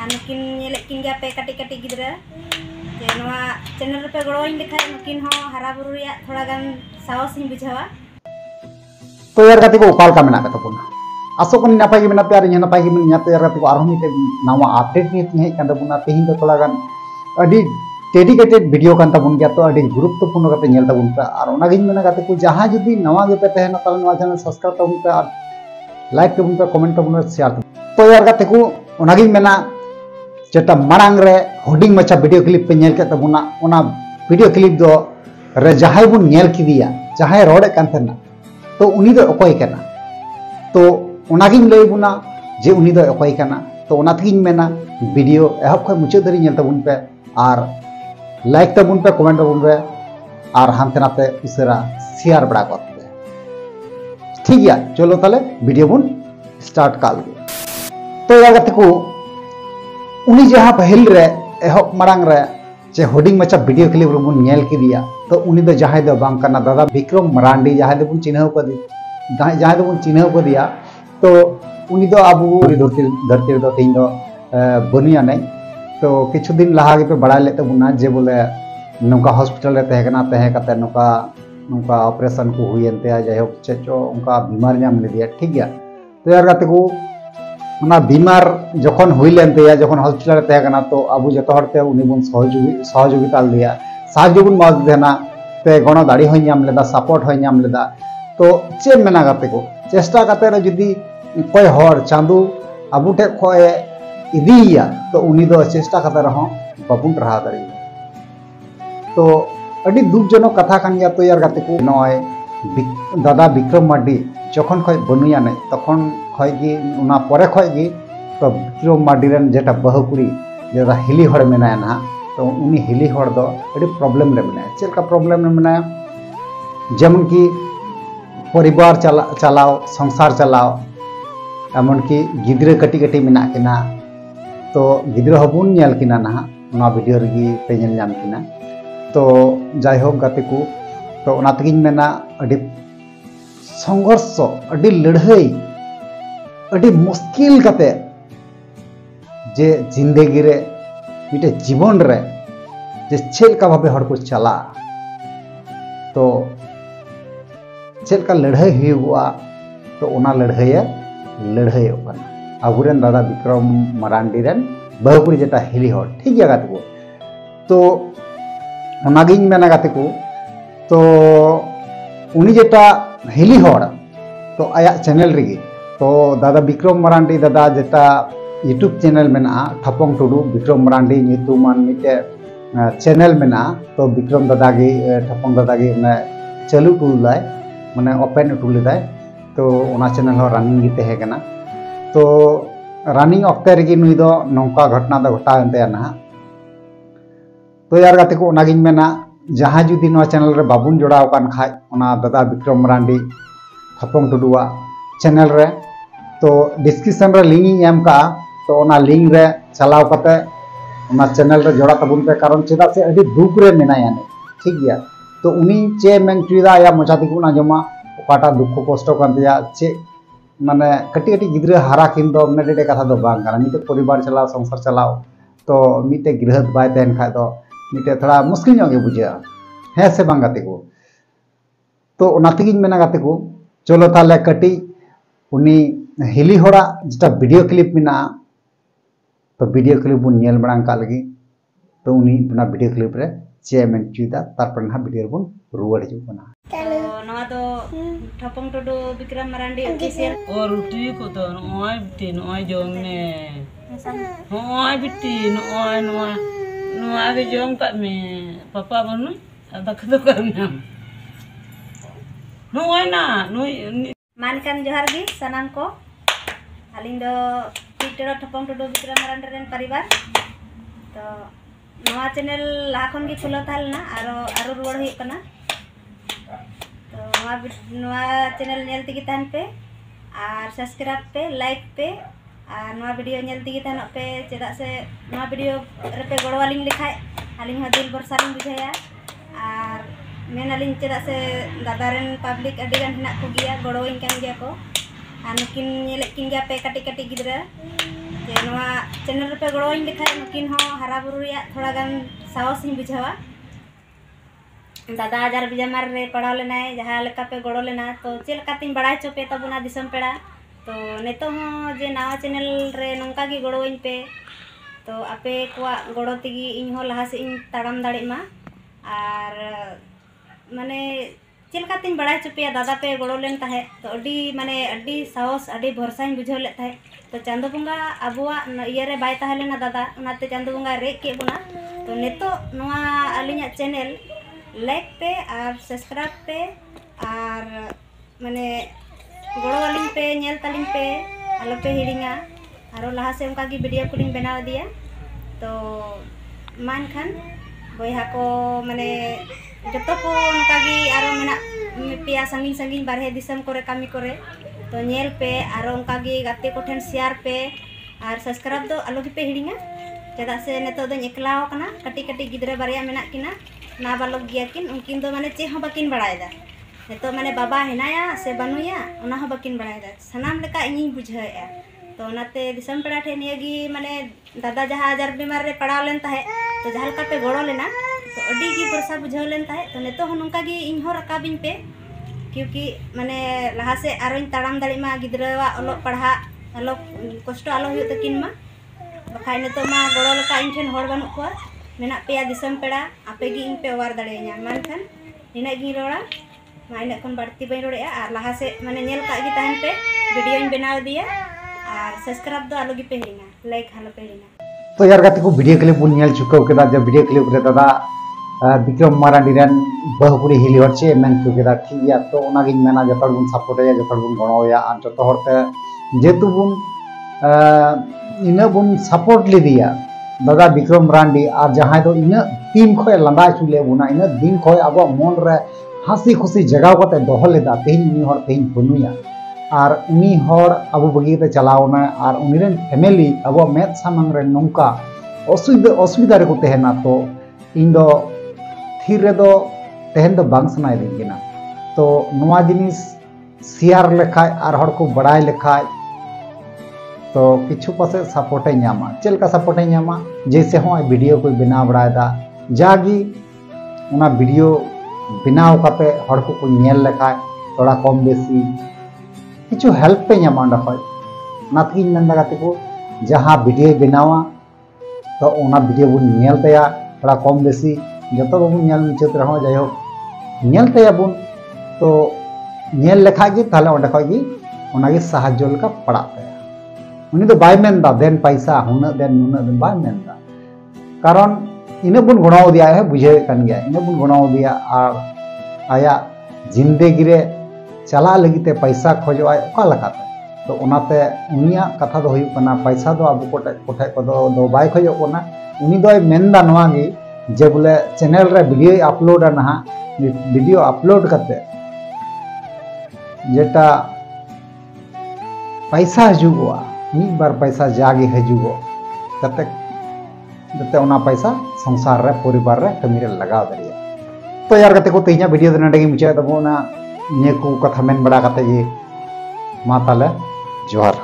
नुकिन किन गया पे कटी कटी गिद्रा जे नवा चैनल पे गड़ोइन लेखा नुकिन हो हरा बुरु रिया थोड़ा गान साहस इन बुझावा। तो यार गाते को उकाल का मेना कता पुना आसो को नापाय गे मेना प्यार नापाय गे मेना तो यार गाते को आरो मिटे नवा अपडेट नि हेज कान तबुना तेहिन तो थोड़ा गान अडी डेडिकेटेड वीडियो कान तबुन गया तो अडी गुरुत्वपूर्ण काते नेल तबुन पे और ओना गिन मेना गाते को जहां जदी नवा गे पे तहना ताले नवा चैनल सब्सक्राइब तबुन पे और लाइक तबुन पे कमेंट तबुन पे शेयर तो यार गाते को ओना गिन मेना जेटा मांग रे हुडिंग मचा वीडियो क्लिप पे नेल के तबुना ओना वीडियो क्लिप दो रे जहाय बुन नेल किदिया जहाय रोड कान थना तो उनी दो अकोय कना तो ओना गिन लई बुना जे उनी दो अकोय कना तो ओना तगिन मेना वीडियो एहब खय मुचे धरि नेल तबुन पे और लाइक तबुन पे कमेंट तबुन पे और हानते नाते उसरा शेयर बड़ा करते ठीक गया। चलो ताले वीडियो बुन स्टार्ट काल तो यार गाते को उनी जहां पहल रे एहब मांग रे जे हुडिंग मचा वीडियो क्लिप रे बुन नेल किदिया तो उनी दो जहाय दो बांग कना दादा विक्रम मरांडी जहाय दो बुन चिन्हव कदी जहां दो बुन चिन्हव कदिया तो उनी दो आबू धरती दो तीन दो बनिया नहीं तो किछु दिन लहा के पे बड़ा लेते बुना जे बोले नौका हॉस्पिटल रे तहे कते नौका ऑपरेशन को हुईनते जाय चेचो उनका बीमार नाम ले दिया ठीक गया। तो यार गाते को ओना बीमार जखन हुईलेनते जखन हॉस्पिटल रे तहे तो आबू जतो हरते उनी बुन सहयोगिता दिया साहाଯ୍य बुन माज देना पे गण दाड़ी होय नाम लेदा सपोर्ट होय नाम लेदा तो चे मेना गाते को चेष्टा करते रे जदी कोई हर चांदू आबू ठे खोए इदिया तो उनी दो चेष्टा करते रहो बाबुन रहा दाड़ी तो अडी दुखजनक कथा कान गया। तो यार गाते को नय दादा विक्रम मार्डी जखन खय बनुया नहीं तखन खय गी उना परे खय गी तो विक्रम मार्डी रन जेटा बहुकुरी जेटा हिली हड़ मेनाया ना तो उनी हिली हड़ दो अडी प्रॉब्लम रे मेनाया चेलका प्रॉब्लम रे मेनाया जेमन की परिवार चलाओ संसार चलाओ एमन की गिद्रे कटी कटी मेना किना तो गिद्रे हबुन नेल किना ना ना वीडियो रेगी पे नेल नाम किना तो जाय होक गाते को तो ओना तगिन मेना अडी संघर्ष अडी लड़ाई अडी मुश्किल कते जे जिंदगी रे मिटे जीवन रे जे चेलका भाबे हड़ को चला तो चेलका लड़ाई हुआ तो ओना लड़ाई अबुरेन दादा विक्रम मरांडी रेन बहुपुरी जेटा हिली हड़ ठीक गया गाते को तो ओनागिन मेना गाते को तो उनी जेटा हिली हड़ तो आया चैनल रेगी तो दादा विक्रम मरांडी दादा जेटा यूट्यूब चैनल मेना ठपंग टुडू विक्रम मरांडी नीतुमान मिटे चैनल मेना तो विक्रम दादा गे ठपंग दादा गे चालू टुलाय माने ओपन टुलेदाय तो ओना चैनल हो रनिंग गे तहे कना तो रनिंग ऑक्टे रेगी नुई दो नौका घटना दो घटाएनते ना तो यार गाते को ओनागिन मेना जहां जुदी नवा चैनल रे बाबुन जोड़ाव कान खाय ओना दादा विक्रम मरांडी ठपंग टुडुआ चैनल रे तो डिस्क्रिप्शन रे लिंक एम का तो ओना लिंक रे चलाव कते ओना चैनल रे जोड़ा तबुन पे कारण चेदा से अडी दुख रे मेनाया ने ठीक गया। तो उनी चे मेन चुदा या मोचाती को ना जमा ओकाटा दुख कष्ट कान दिया चे माने कटी कटी गिद्रे हारा किन दो मेडेडे कथा दो बांग काना मिटे परिवार चलाओ संसार चलाओ तो मिटे गृहस्थ बाय तहन खाय दो मिटे थोड़ा मुश्किल गे बुझा है से बांग गाते को तो ओना तगिन मेना गाते को चलो ताले कटी उनी हिली हड़ा जेटा वीडियो क्लिप मेना तो वीडियो क्लिप बुन नेल बड़ांग का लगी तो उनी बना वीडियो क्लिप रे चे मेन चुदा तारपर ना वीडियो बुन रुवाड़ हिजु बना तो नवा तो ठपंग टुडू विक्रम मरांडी ऑफिशियल और रुटी को तो नोय बिटी नोय जोमने नोय बिटी नोय नोय नोय के जोम का में पापा बनु अदा खदो कर नाम नोय ना नोय मानकान जोहार गी सनाम को अलिंग दो पीटर ठपंग टुडू विक्रम मरांडी रेन परिवार तो नवा चैनल लाखन की खुलो थाल ना आरो रुवाड़ हुई कना तो नवा चैनल नेल तगी तहन पे और सब्सक्राइब पे लाइक पे और नवा वीडियो नेल तगी तहन पे चेदा से नवा वीडियो रे पे गड़ो वालिंग लिखाय आलिंग हो दिल बरसा लिंग बुझाया और मेन आलिंग चेदा से दादा रेन पब्लिक अडी गान हिना को गिया गड़ो इन कान गया को और नुकिन नेल किन गया पे कटी कटी गिद्रा जे जे नवा चैनल रे पे गड़ोइन लेखा नुकिन हो हरा बुरु रिया थोड़ा गान साहस इन बुझावा दादा आजार बिजामार रे पड़ाव लेना जहाँ लेका पे गड़ो लेना तो चेल कातिन बड़ाई चोपे तबुना दिसम पेड़ा तो नेतो हो जे नवा चैनल रे नोंका गी गड़ोइन पे तो आपे कोआ गड़ो तिगी इन हो लहा से इन ताड़ाम दाड़े मा और माने चेल कातिन बड़ाई चोपे दादा पे गड़ो लेन ताहे तो अडी माने अडी साहस अडी भरोसा इन बुझाव ले ताहे तो चांदो बंगा अबुआ इया रे बाय ताहे लेना दादा उनाते चांदो बंगा रे के बुना तो नेतो नवा अलिया चैनल लाइक पे और सब्सक्राइब पे और माने गड़ो वालिन पे नेल तालिन पे आलो पे हिड़िंगा और लहा से उनका की वीडियो को बनाव दिया तो मान खान बया को माने जतो को उनका की आरो मेना पिया संगिन संगिन बारहे दिसम करे कामी करे तो नेल पे और उनका की गाते को ठेन शेयर पे और सब्सक्राइब दो आलो पे हिड़िंगा चेदा से नेतो दो एकलाव कना कटी कटी गिद्रे बारिया मेना किना ना बालोक गिया किन उनकिन दो माने चे हो बकिन बड़ायदा नेतो माने बाबा हेनाया से बनुया उना हो बकिन बड़ायदा सनाम लेका इनी बुझाएआ तो नाते दिसम पेड़ा ठे नियागी माने दादा जहाँ आजार बीमार रे पड़ाव लेन ताहे तो जहाँ लेका पे गड़ो लेना तो अडी की भरोसा बुझाव लेन ताहे तो नेतो हो नोंका गी इन हो रकाबिन पे क्योंकि माने लहा से आरोइन ताड़ाम दाड़ी मा गिद्रवा ओलो पढ़ा आलो कष्ट आलो हुयो तकिन मा बखाय नेतो मा गड़ो लेका इन ठेन होड़ बानु कोआ मेना पेया दिसम पेड़ा आपे गी इन पे ओवार दाड़ेया मानखान निना गी रोड़ा मा इन कोन बाड़ती बई रोड़ेया और लहा से माने नेल का गी ताहन पे वीडियो इन बनाव दिया और सब्सक्राइब दो आलो गी पे हिड़िंगा लाइक हालो पे हिड़िंगा तो यार गाते को वीडियो क्लिप बुन नेल चुकाव केदा जब वीडियो क्लिप रे दादा विक्रम मारांडी रन बहुकुड़ी हिली हरचे मेन चुकेदा ठीक गया तो ओना गिन मेना जतड़ बुन सपोर्टया जतड़ बुन गणोया आर जतो हरते जेतु बुन इना बुन सपोर्ट ले दिया दादा विक्रम मारांडी और जहाँ दो इन दिन खय लांदा चुले बुना इन दिन खय अब मन रे हंसी खुशी जगाव कते दोहो लेदा तेहिन उनी हर तेहिन बनुया और उनी हर अब बगीते चलावना और उनीरेन फैमिली अब मेद सामंग रे नौका असुविधा रे को तेहना तो इन दो थिर रे दो तेहन दो बांग सनाय दिना तो नवा जिनिस शेयर लेखाय और हर को बड़ाय लेखाय तो किछु पासे सपोर्ट नामा चलका सपोर्ट नामा जैसे हो वीडियो को बनाव बड़ायदा जागी उना वीडियो बनाव काते हर को नेल लेखाय थोड़ा कम बेसी किछु हेल्प पे नामा अंडा खय नातकी नंदा गाते को जहां वीडियो बनावा तो उना वीडियो बुन नेल तया थोड़ा कम बेसी जतो बुन नेल मुचात रहो जाय हो नेल तया बुन तो नेल लेखा गी ताले ओंडे खय गी उना गी सहाय्य लेका पड़ा उनी तो बाय मेनदा देन पैसा हुना देन नुना देन बाय मेनदा कारण इन बुन गणाव दिया है बुझे कान गया इन बुन गणाव दिया और आया जिंदगी रे चला लगीते पैसा खोजो आय ओका लकाते तो उनाते उनिया कथा दो हुयु कना पैसा दो अब कोठे को दो बाय खोजो कोना उनी दो मेनदा नवा गी जे बोले चैनल रे वीडियो अपलोड ना वीडियो अपलोड करते जेटा पैसा हजुगोआ एक बार पैसा जागे हजुगो तते तते उना पैसा संसार रे परिवार रे कमी रे लगाव दरिया तो यार गते को तेहिया वीडियो दे नडे मुचा तबोना ने को कथा मेन बड़ा कते जी मा ताले जोहार।